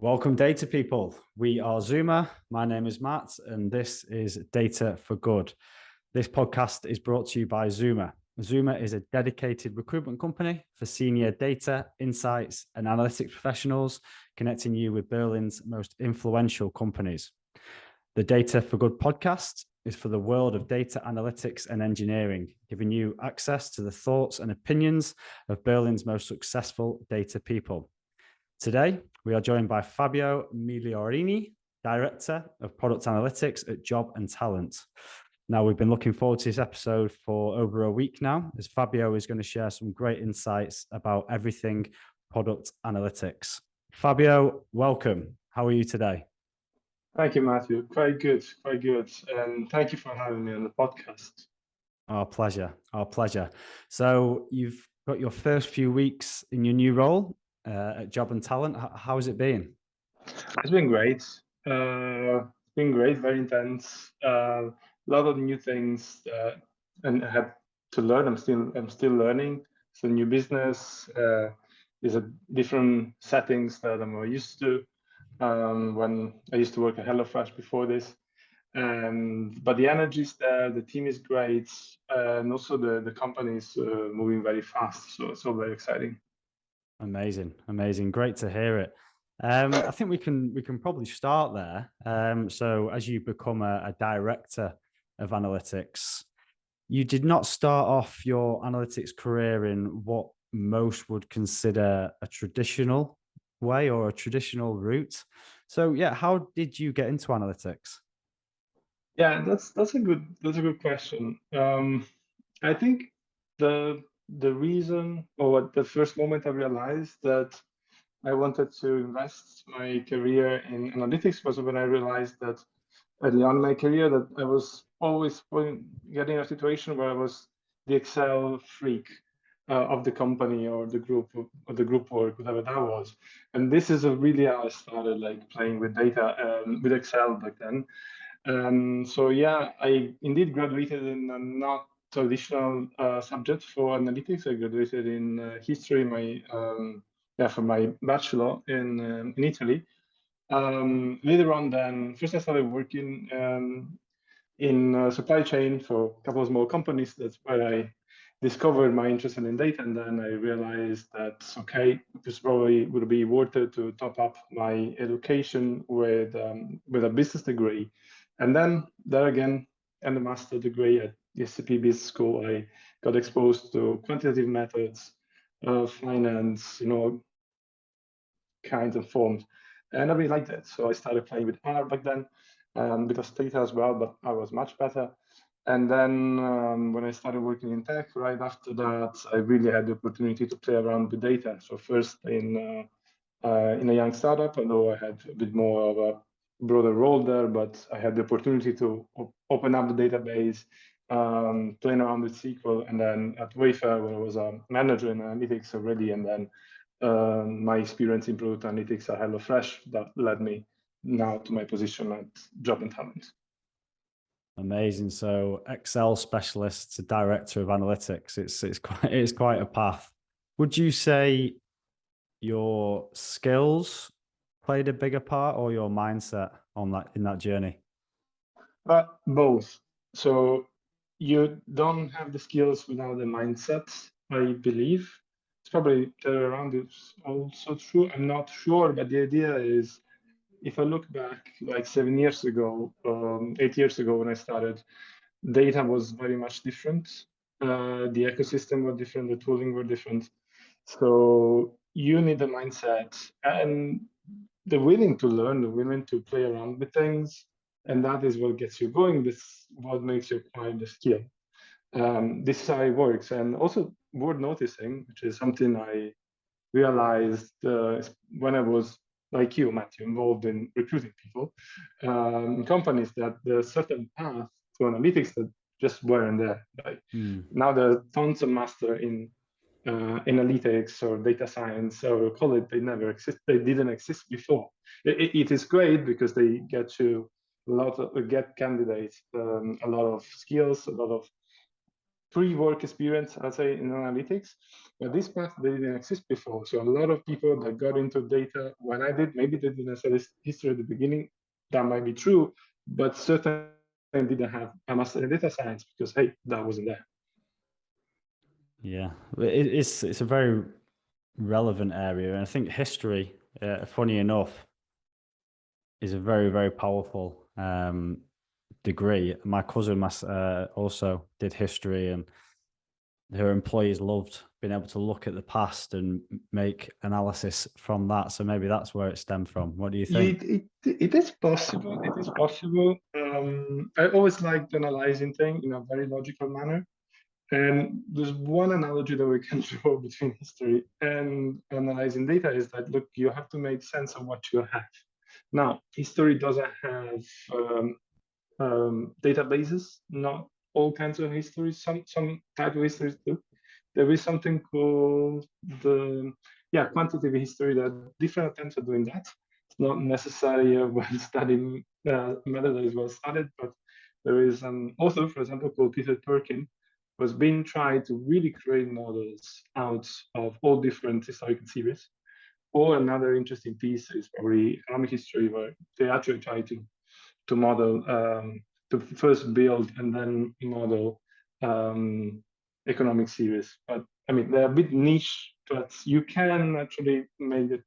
Welcome, data people. We are Zuma. My name is Matt, and this is Data for Good. This podcast is brought to you by Zuma. Zuma is a dedicated recruitment company for senior data, insights, and analytics professionals, connecting you with Berlin's most influential companies. The Data for Good podcast is for the world of data analytics and engineering, giving you access to the thoughts and opinions of Berlin's most successful data people. Today, we are joined by Fabio Migliorini, Director of Product Analytics at Jobandtalent. Now, we've been looking forward to this episode for over a week now, as Fabio is going to share some great insights about everything product analytics. Fabio, welcome. How are you today? Thank you, Matthew. Quite good, quite good. And thank you for having me on the podcast. Our pleasure, our pleasure. So you've got your first few weeks in your new role at Jobandtalent. How has it been? It's been great. Very intense. A lot of new things, and I had to learn. I'm still learning. It's a new business. There's a different settings that I'm more used to. When I used to work at HelloFresh before this. But the energy is there, the team is great, and also the company is moving very fast. So it's all very exciting. Amazing, amazing. Great to hear it. I think we can probably start there. So as you become a director of analytics, you did not start off your analytics career in what most would consider a traditional way or a traditional route. So yeah, how did you get into analytics? Yeah, that's a good question. I think the reason, or what the first moment I realized that I wanted to invest my career in analytics was when I realized that early on in my career that I was always getting a situation where I was the Excel freak of the company or the group work, whatever that was. And this is really how I started like playing with data with Excel back then. So yeah, I indeed graduated in a not traditional subject for analytics. I graduated in history, for my bachelor in Italy. Later on, then first I started working in supply chain for a couple of small companies. That's where I discovered my interest in data, and then I realized that okay, this probably would be worth it to top up my education with a business degree, and then there again, and a master degree at the SCP Business School, I got exposed to quantitative methods, finance, kinds and forms. And I really liked it. So I started playing with R back then, bit of data as well, but I was much better. And then when I started working in tech, right after that, I really had the opportunity to play around with data. So first in a young startup, although I had a bit more of a broader role there, but I had the opportunity to open up the database, playing around with SQL, and then at Wayfair, where I was a manager in analytics already, and then my experience in product analytics at HelloFresh that led me now to my position at Jobandtalent. Amazing. So Excel specialist to director of analytics. It's quite a path. Would you say your skills played a bigger part or your mindset on that in that journey? Both. So you don't have the skills without the mindset, I believe. It's probably the other around is also true. I'm not sure, but the idea is if I look back like 7 years ago, 8 years ago when I started, data was very much different. The ecosystem was different, the tooling were different. So you need the mindset and the willing to learn, the willing to play around with things, and that is what gets you going. This is what makes you acquire the skill. This is how it works, and also worth noticing, which is something I realized when I was like you, Matthew, involved in recruiting people in companies that there's certain path to analytics that just weren't there. Like now there are tons of master in analytics or data science or call it, they didn't exist before. It is great because they get you get candidates a lot of skills, a lot of pre-work experience, I'll say, in analytics. But this path, they didn't exist before. So a lot of people that got into data when I did, maybe they didn't study history at the beginning. That might be true, but certainly didn't have a master in data science because, hey, that wasn't there. Yeah, it's a very relevant area, and I think history, funny enough, is a very, very powerful degree. My cousin also did history, and her employees loved being able to look at the past and make analysis from that. So maybe that's where it stemmed from. What do you think? It is possible. It is possible. I always liked analyzing things in a very logical manner. And there's one analogy that we can draw between history and analyzing data is that, look, you have to make sense of what you have. Now, history doesn't have databases, not all kinds of histories, some type of histories do. There is something called the quantitative history that different attempts at doing that. It's not necessarily a well-studied method that is well studied, but there is an author, for example, called Peter Perkin, was being tried to really create models out of all different historical series. Or another interesting piece is probably economic history, where they actually try to model, to first build and then model economic series. But I mean, they're a bit niche, but you can actually make it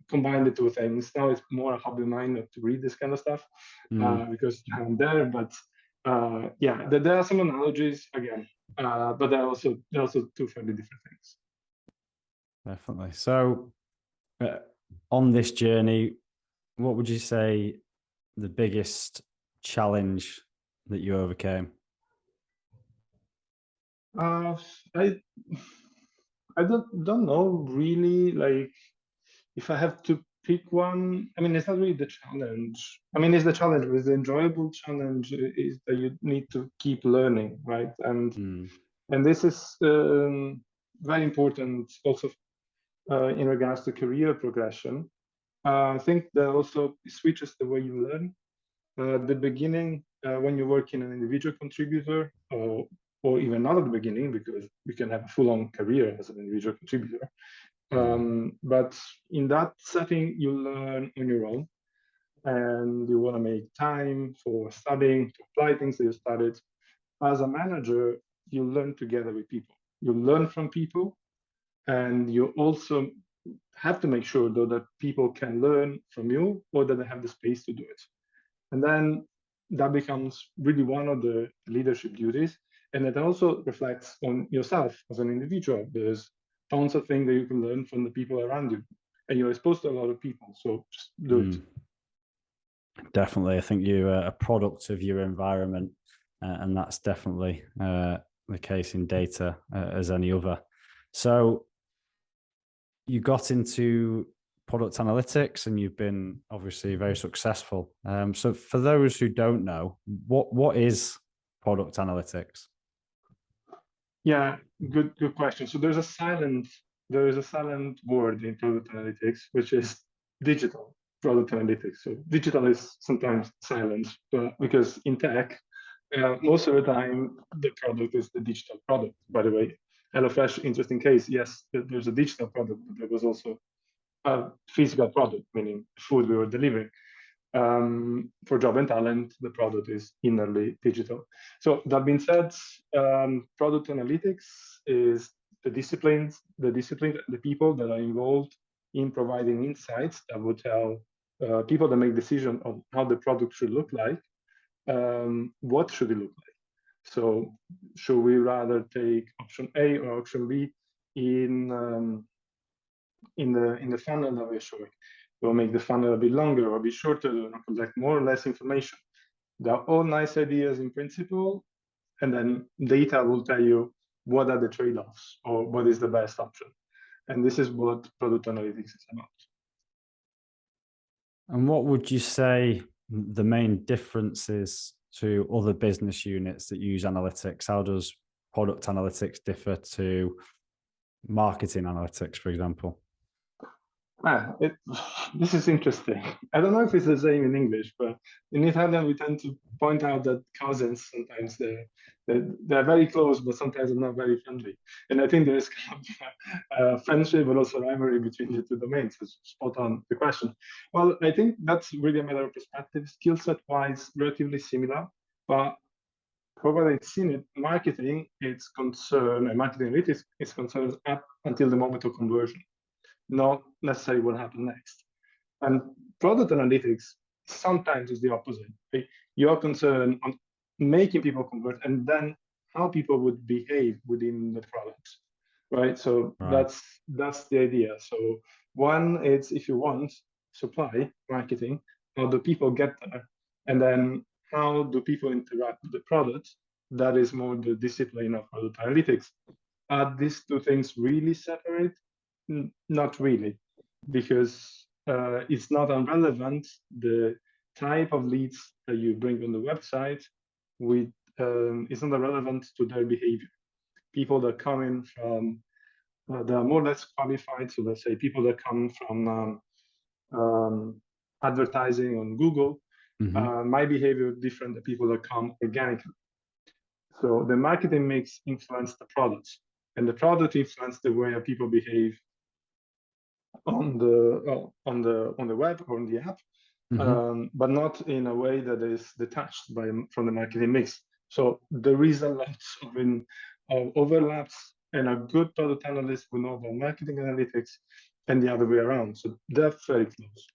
combine the two things. Now it's more a hobby of mine not to read this kind of stuff because I'm there. But there are some analogies again, but they're also two fairly different things. Definitely. So, on this journey, what would you say the biggest challenge that you overcame? I don't know really. Like, if I have to pick one, I mean, it's not really the challenge. I mean, it's the challenge, but the enjoyable challenge is that you need to keep learning, right? And this is very important also in regards to career progression. I think that also switches the way you learn. At the beginning, when you work in an individual contributor, or even not at the beginning, because you can have a full-on career as an individual contributor. But in that setting, you learn on your own, and you want to make time for studying, to apply things that you studied. As a manager, you learn together with people. You learn from people, and you also have to make sure, though, that people can learn from you or that they have the space to do it. And then that becomes really one of the leadership duties. And it also reflects on yourself as an individual. There's tons of things that you can learn from the people around you. And you're exposed to a lot of people. So just do it. Definitely. I think you're a product of your environment. And that's definitely the case in data as any other. So you got into product analytics and you've been obviously very successful. So for those who don't know, what is product analytics? Yeah, good question. So there is a silent word in product analytics, which is digital product analytics. So digital is sometimes silent, but because in tech, most of the time the product is the digital product. By the way, HelloFresh, interesting case. Yes, there's a digital product, but there was also a physical product, meaning food we were delivering. For Jobandtalent, the product is innerly digital. So that being said, product analytics is the people that are involved in providing insights that would tell people that make decisions on how the product should look like, what should it look like. So should we rather take option A or option B in the funnel that we're showing? We'll make the funnel a bit longer or a bit shorter to collect more or less information. They're all nice ideas in principle, and then data will tell you what are the trade-offs or what is the best option. And this is what product analytics is about. And what would you say the main differences to other business units that use analytics? How does product analytics differ to marketing analytics, for example? This is interesting. I don't know if it's the same in English, but in Italian we tend to point out that cousins sometimes they're very close, but sometimes they're not very friendly. And I think there is kind of friendship, but also rivalry between the two domains. It's spot on the question. Well, I think that's really a matter of perspective. Skill set wise, relatively similar, but probably it's seen it. Marketing, it's concerned, and marketing analytics is concerned up until the moment of conversion, not necessarily what happened next. And product analytics sometimes is the opposite. Right? You're concerned on making people convert and then how people would behave within the product, right? So Right. that's the idea. So one, it's if you want supply marketing, how do people get there? And then how do people interact with the product? That is more the discipline of product analytics. Are these two things really separate? Not really, because it's not irrelevant the type of leads that you bring on the website with it's not relevant to their behavior. People that come in from that are more or less qualified, so let's say people that come from advertising on Google, my behavior is different than people that come organically. So the marketing mix influence the products, and the product influence the way people behave on the web or on the app, but not in a way that is detached from the marketing mix. So there is a lot of overlaps, and a good product analyst will know about marketing analytics, and the other way around. So they're very close.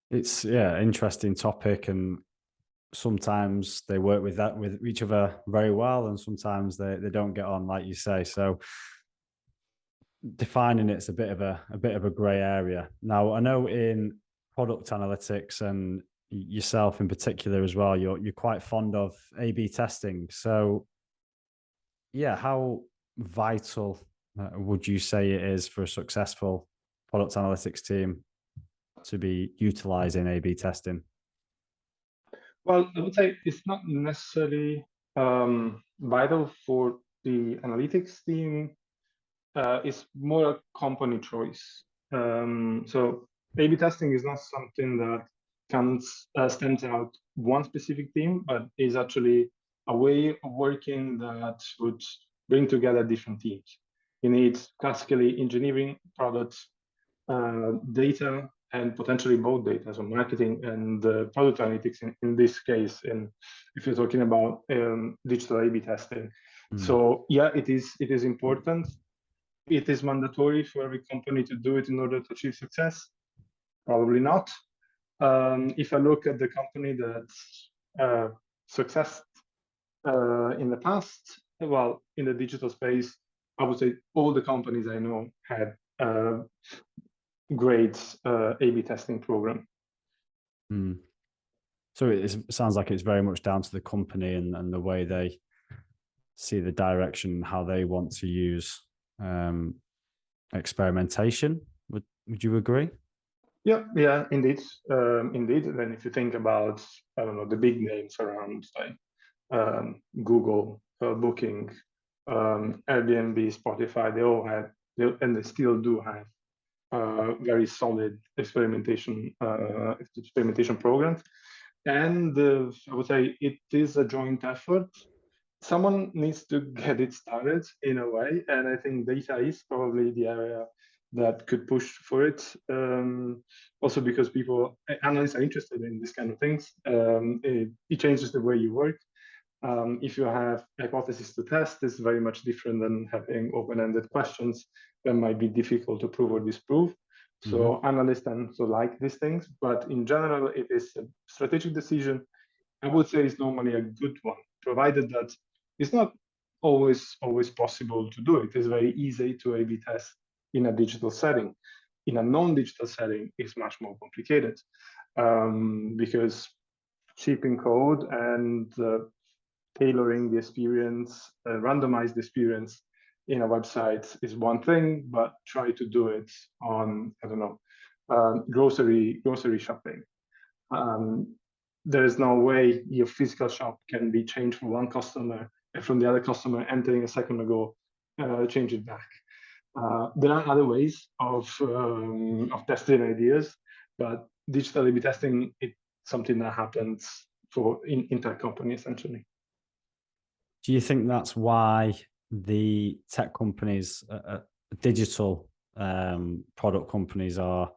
It's interesting topic, and sometimes they work with each other very well, and sometimes they don't get on, like you say. So defining it's a bit of a gray area. Now, I know in product analytics and yourself in particular as well, you're quite fond of A/B testing. So yeah, how vital would you say it is for a successful product analytics team to be utilizing A/B testing? Well, I would say it's not necessarily vital for the analytics team. It's more a company choice. So A/B testing is not something that stands out one specific team, but is actually a way of working that would bring together different teams. You need classically engineering, products, data, and potentially both data, so marketing and product analytics in this case, and if you're talking about digital A/B testing. So yeah, it is important. It is mandatory for every company to do it in order to achieve success? Probably not. If I look at the company that's success in the past, well, in the digital space, I would say all the companies I know had great A/B testing program. So it sounds like it's very much down to the company and the way they see the direction, how they want to use experimentation. Would you agree? Yeah, indeed. Then if you think about, I don't know, the big names around like Google, Booking, Airbnb, Spotify, they all had, and they still do have very solid experimentation programs. And I would say it is a joint effort. Someone needs to get it started in a way, and I think data is probably the area that could push for it. Also because analysts are interested in these kind of things. It changes the way you work. If you have hypotheses to test, it's very much different than having open-ended questions that might be difficult to prove or disprove. So analysts tend to like these things, but in general, it is a strategic decision. I would say it's normally a good one, provided that it's not always possible to do it. It's very easy to A/B test in a digital setting. In a non-digital setting, it's much more complicated because shipping code and tailoring the experience, randomized experience in a website is one thing, but try to do it on, I don't know, grocery shopping. There is no way your physical shop can be changed from one customer and from the other customer entering a second ago, change it back. There are other ways of testing ideas, but digital A/B testing it's something that happens in tech company essentially. Do you think that's why the tech companies, digital product companies, are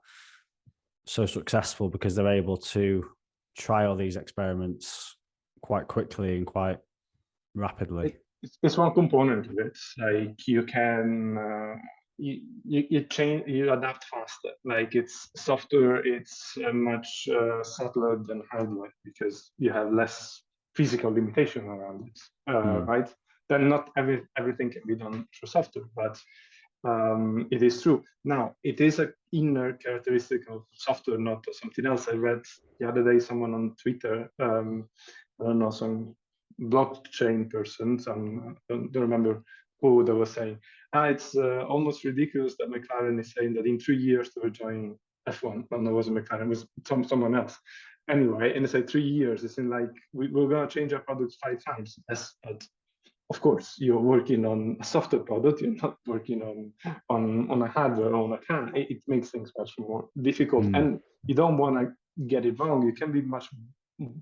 so successful, because they're able to try all these experiments quite quickly and quite rapidly? It's one component of it. Like you can you change, you adapt faster. Like it's software, it's much subtler than hardware because you have less physical limitation around it, right? Then not everything can be done through software, but it is true. Now, it is an inner characteristic of software, not something else. I read the other day someone on Twitter, I don't know, some blockchain person, I don't remember who that was saying, it's almost ridiculous that McLaren is saying that in 3 years they will join F1. No, it wasn't McLaren, it was someone else. Anyway, and they say 3 years, it's in like, we're going to change our products 5 times. Yes, but of course, you're working on a software product, you're not working on a hardware, on a car. It makes things much more difficult. And you don't want to get it wrong. You can be much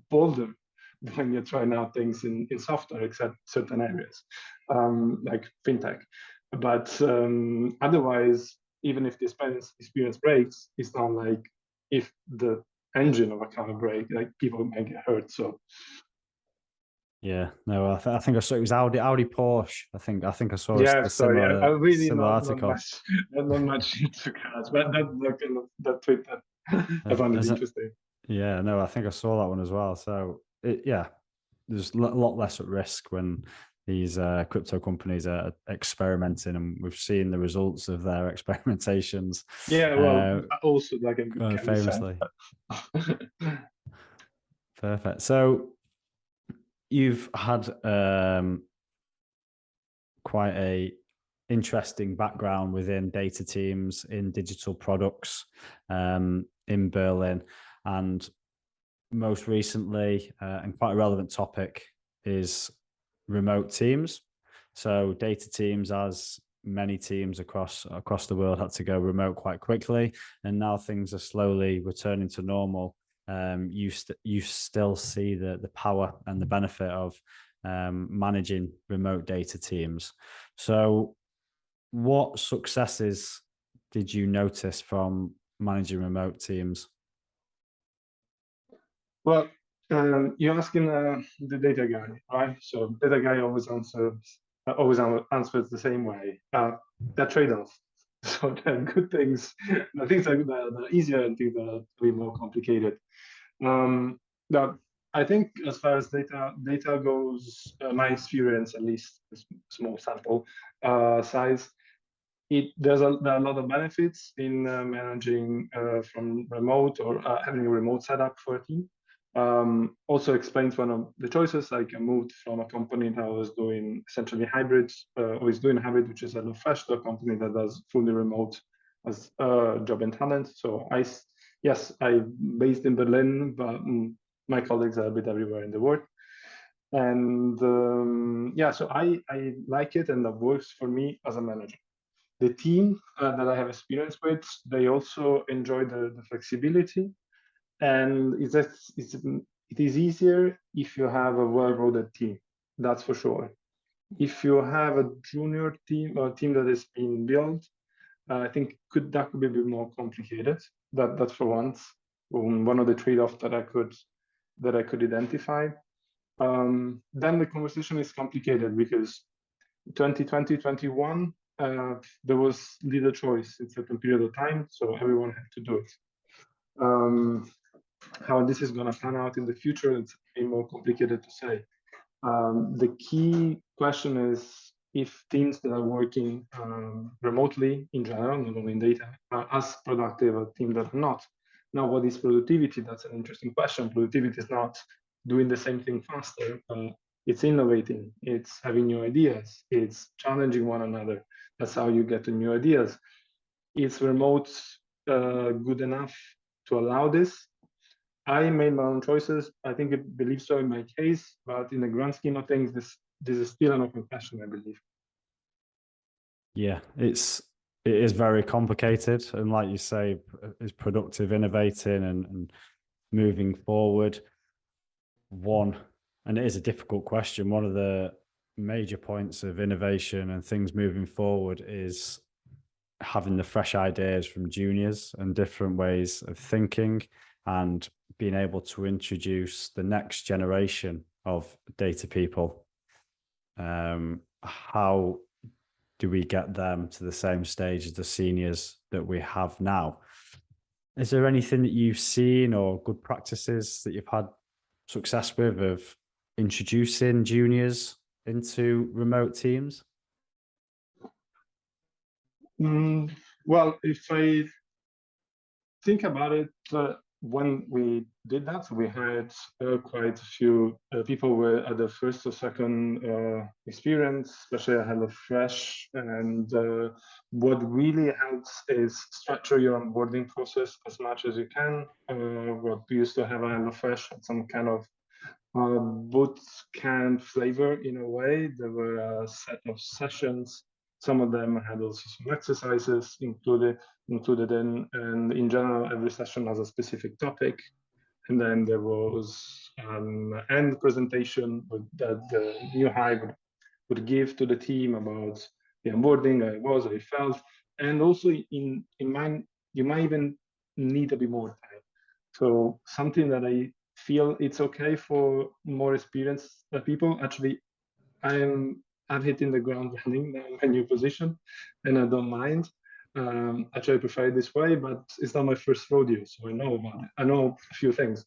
bolder when you're trying out things in software, except certain areas, like fintech. But otherwise, even if the experience breaks, it's not like if the engine of a car breaks, like people may get hurt. So yeah, no, I think I saw it was Audi Porsche. I think I saw yeah, a sorry, similar, I really similar not article. much into cars, but that tweet that I found it interesting. Yeah, no, I think I saw that one as well. So yeah, there's a lot less at risk when these crypto companies are experimenting, and we've seen the results of their experimentations. Yeah, well, also like a good famously. Perfect. So you've had quite a interesting background within data teams in digital products in Berlin, and most recently, and quite a relevant topic, is remote teams. So data teams, as many teams across the world, had to go remote quite quickly, and now things are slowly returning to normal. You still see the power and the benefit of managing remote data teams. So what successes did you notice from managing remote teams? Well, you're asking the data guy, right? So data guy always answers the same way. They're trade-offs. So there are good things, the things that are easier and things that are a bit more complicated. Now, I think as far as data goes, my experience, at least small sample size, there are a lot of benefits in managing from remote or having a remote setup for a team. Also explains one of the choices. Like I moved from a company that was doing essentially hybrids, or is doing hybrid, which is a fresh, to a company that does fully remote as Jobandtalent. So I'm based in Berlin, but my colleagues are a bit everywhere in the world. And so I like it, and that works for me as a manager. The team that I have experience with, they also enjoy the flexibility, and it is easier if you have a well-rounded team. That's for sure. If you have a junior team or a team that is being built, I think that could be a bit more complicated. That's for once one of the trade-offs that I could identify. Then the conversation is complicated because 2020, 21, there was little choice in certain period of time, so everyone had to do it. How this is going to pan out in the future, it's more complicated to say. The key question is if teams that are working remotely in general, not only in data, are as productive as teams that are not. Now, what is productivity? That's an interesting question. Productivity is not doing the same thing faster. It's innovating. It's having new ideas. It's challenging one another. That's how you get to new ideas. Is remote good enough to allow this? I made my own choices. I believe so in my case, but in the grand scheme of things, this is still an open question, I believe. Yeah, it's it is very complicated, and like you say, is productive, innovating, and moving forward. And it is a difficult question. One of the major points of innovation and things moving forward is having the fresh ideas from juniors and different ways of thinking, and being able to introduce the next generation of data people. How do we get them to the same stage as the seniors that we have now? Is there anything that you've seen or good practices that you've had success with of introducing juniors into remote teams? Well, if I think about it, when we did that, we hired quite a few people were at the first or second experience, especially at HelloFresh. And what really helps is structure your onboarding process as much as you can. What we used to have at HelloFresh had some kind of boot camp flavor in a way. There were a set of sessions. Some of them had also some exercises included in, and in general, every session has a specific topic. And then there was an end presentation that the new hire would give to the team about the onboarding, how it felt. And also in mind, you might even need a bit more time. So something that I feel it's okay for more experienced people. Actually, I'm hitting the ground running now in my new position, and I don't mind. Actually, I prefer it this way, but it's not my first rodeo, so I know about it. I know a few things,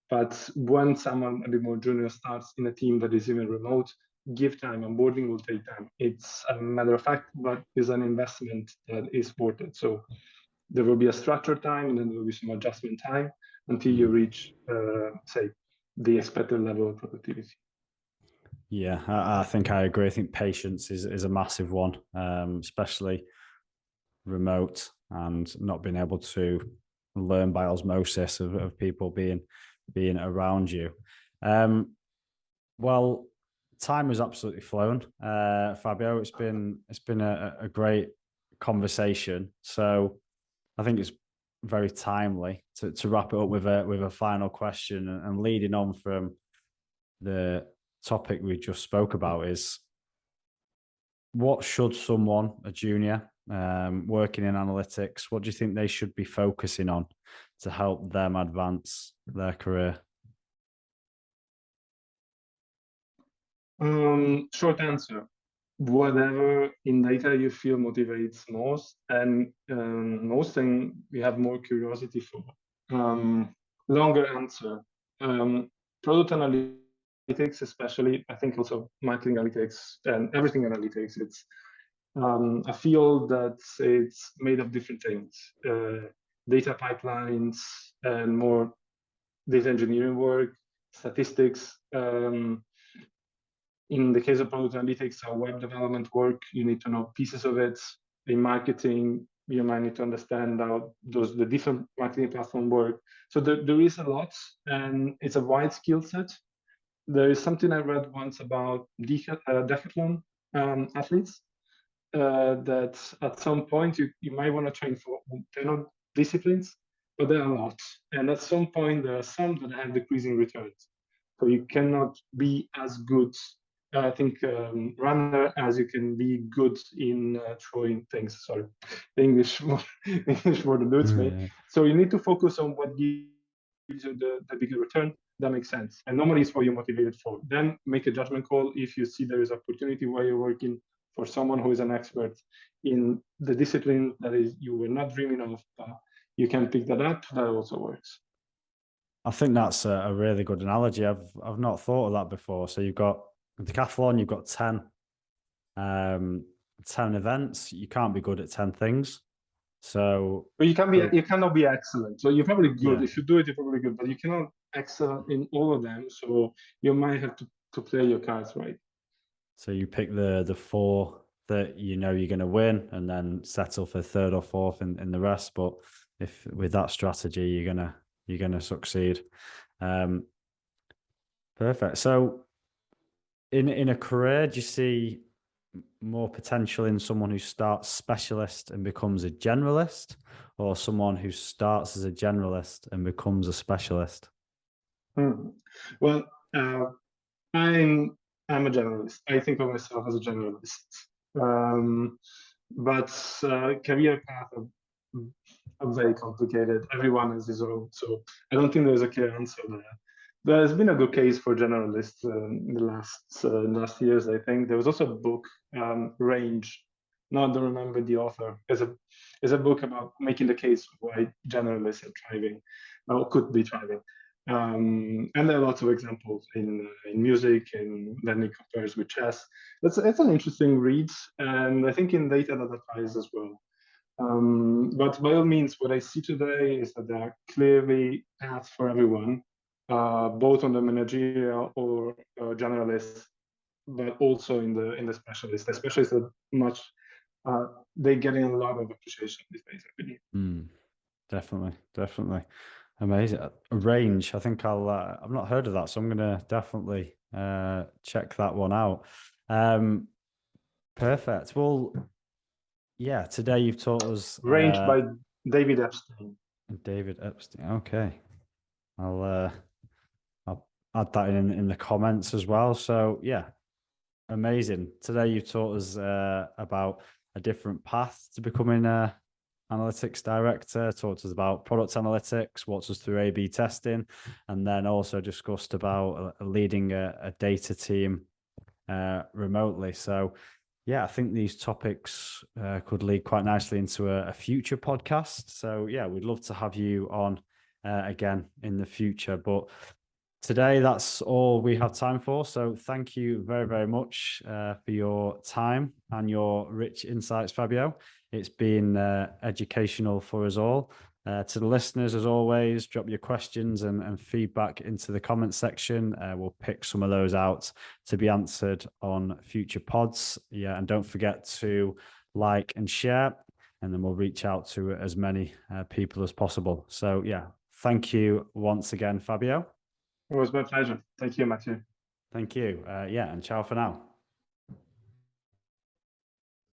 but when someone a bit more junior starts in a team that is even remote, give time. Onboarding will take time. It's a matter of fact, but it's an investment that is worth it. So there will be a structured time, and then there will be some adjustment time until you reach, say, the expected level of productivity. Yeah, I think I agree. I think patience is a massive one, especially remote and not being able to learn by osmosis of people being around you. Well, time has absolutely flown, Fabio. It's been a great conversation. So I think it's very timely to wrap it up with a final question, and leading on from the topic we just spoke about is, what should someone, a junior, working in analytics, what do you think they should be focusing on to help them advance their career? Short answer: whatever in data you feel motivates most, and most thing you have more curiosity for. Longer answer: product analytics, especially. I think also marketing analytics and everything analytics. It's a field that it's made of different things: data pipelines and more data engineering work, statistics. In the case of product analytics or web development work, you need to know pieces of it. In marketing, you might need to understand how the different marketing platform work. So there is a lot, and it's a wide skill set. There is something I read once about decathlon athletes, that at some point you might want to train for 10 disciplines, but there are a lot. And at some point, there are some that have decreasing returns. So you cannot be as good, I think, runner as you can be good in throwing things. Sorry, the English word eludes me. Yeah. So you need to focus on what gives you the bigger return. That makes sense. And normally it's what you're motivated for. Then make a judgment call if you see there is opportunity where you're working for someone who is an expert in the discipline that is you were not dreaming of. You can pick that up. That also works. I think that's a really good analogy. I've not thought of that before. So you've got decathlon, you've got 10 events. You can't be good at 10 things. So but you cannot be excellent. So you're probably good. Yeah. If you do it, you're probably good, but you cannot excel in all of them. So you might have to play your cards right. So you pick the four that you know you're going to win, and then settle for third or fourth in the rest. But if with that strategy, you're gonna succeed. Perfect. So in a career, do you see more potential in someone who starts specialist and becomes a generalist, or someone who starts as a generalist and becomes a specialist? Well, I'm a generalist. I think of myself as a generalist. But career path are very complicated. Everyone has his own, so I don't think there's a clear answer there. There's been a good case for generalists in the last years. I think there was also a book, Range. Now I don't remember the author. There's a book about making the case for why generalists are thriving, or could be thriving. And there are lots of examples in music, and then it compares with chess. It's an interesting read, and I think in data that applies as well. But by all means, what I see today is that there are clearly paths for everyone, both on the managerial or generalist, but also in the specialist. The specialists are much they're getting a lot of appreciation these days, I believe. Definitely. Amazing. Range. I think I've not heard of that, so I'm gonna definitely check that one out. Perfect. Well, yeah, today you've taught us Range by David Epstein. David Epstein. Okay. I'll add that in the comments as well. So yeah, amazing. Today you've taught us about a different path to becoming a analytics director, talked us about product analytics, walked us through A/B testing, and then also discussed about leading a data team remotely. So yeah, I think these topics could lead quite nicely into a future podcast. So yeah, we'd love to have you on again in the future. But today, that's all we have time for. So thank you very, very much for your time and your rich insights, Fabio. It's been educational for us all. To the listeners, as always, drop your questions and feedback into the comment section. We'll pick some of those out to be answered on future pods. Yeah, and don't forget to like and share, and then we'll reach out to as many people as possible. So yeah, thank you once again, Fabio. It was my pleasure. Thank you, Matthew. Thank you. Yeah, and ciao for now.